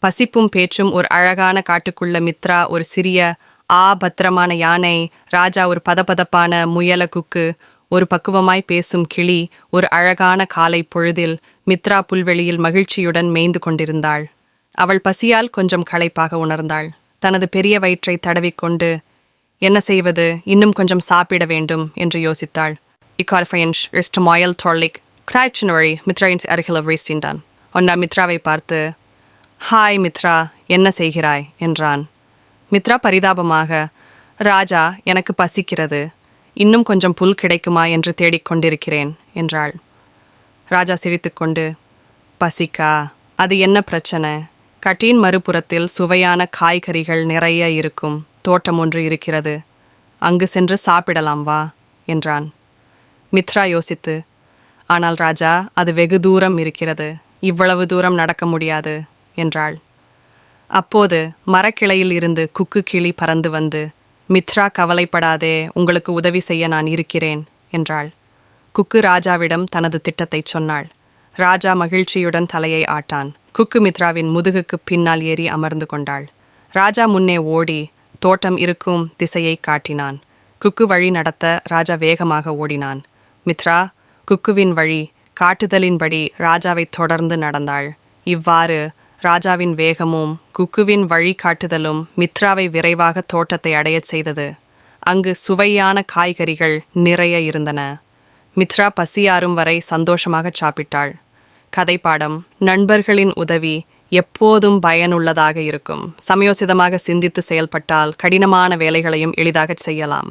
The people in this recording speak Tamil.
பசிப்பும் பேச்சும் ஒரு அழகான காட்டுக்குள்ள மித்ரா ஒரு சிறிய பத்திரமான யானை, ராஜா ஒரு பதபதப்பான முயல குக்கு, ஒரு பக்குவமாய் பேசும் கிளி, ஒரு அழகான காலை பொழுதில் மித்ரா புல்வெளியில் மகிழ்ச்சியுடன் மேய்ந்து கொண்டிருந்தாள். அவள் பசியால் கொஞ்சம் களைப்பாக உணர்ந்தாள். தனது பெரிய வயிற்றை தடவிக்கொண்டு என்ன செய்வது, இன்னும் கொஞ்சம் சாப்பிட வேண்டும் என்று யோசித்தாள். இக்கார்ஃபயன்ஷ் இஸ்ட் மாயல் தொல்லிக் கிராய்ச்சினொழி மித்ராயின் அருகில் வீசின்றான். ஒன்னா மித்ராவை பார்த்து, ஹாய் மித்ரா, என்ன செய்கிறாய் என்றான். மித்ரா பரிதாபமாக, ராஜா, எனக்கு பசிக்கிறது, இன்னும் கொஞ்சம் புல் கிடைக்குமா என்று தேடிக்கொண்டிருக்கிறேன் என்றாள். ராஜா சிரித்துக்கொண்டு, பசிக்கா, அது என்ன பிரச்சனை? கட்டியின் மறுபுறத்தில் சுவையான காய்கறிகள் நிறைய இருக்கும் தோட்டம் ஒன்று இருக்கிறது, அங்கு சென்று சாப்பிடலாம் வா என்றான். மித்ரா யோசித்து, ஆனால் ராஜா, அது வெகு தூரம் இருக்கிறது, இவ்வளவு தூரம் நடக்க முடியாது என்றாள். அப்போது மரக்கிளையில் இருந்து குக்கு கிளி பறந்து வந்து, மித்ரா கவலைப்படாதே, உங்களுக்கு உதவி செய்ய நான் இருக்கிறேன் என்றாள். குக்கு ராஜாவிடம் தனது திட்டத்தை சொன்னாள். ராஜா மகிழ்ச்சியுடன் தலையை ஆட்டான். குக்கு மித்ராவின் முதுகுக்கு பின்னால் ஏறி அமர்ந்து கொண்டாள். ராஜா முன்னே ஓடி தோட்டம் இருக்கும் திசையை காட்டினான். குக்கு வழி நடத்த ராஜா வேகமாக ஓடினான். மித்ரா குக்குவின் வழி காட்டுதலின்படி ராஜாவை தொடர்ந்து நடந்தாள். இவ்வாறு ராஜாவின் வேகமும் குக்குவின் வழிகாட்டுதலும் மித்ராவை விரைவாக தோட்டத்தை அடையச் செய்தது. அங்கு சுவையான காய்கறிகள் நிறைய இருந்தன. மித்ரா பசியாறும் வரை சந்தோஷமாக சாப்பிட்டாள். கதைப்பாடம்: நண்பர்களின் உதவி எப்போதும் பயனுள்ளதாக இருக்கும். சமயோசிதமாக சிந்தித்து செயல்பட்டால் கடினமான வேலைகளையும் எளிதாகச் செய்யலாம்.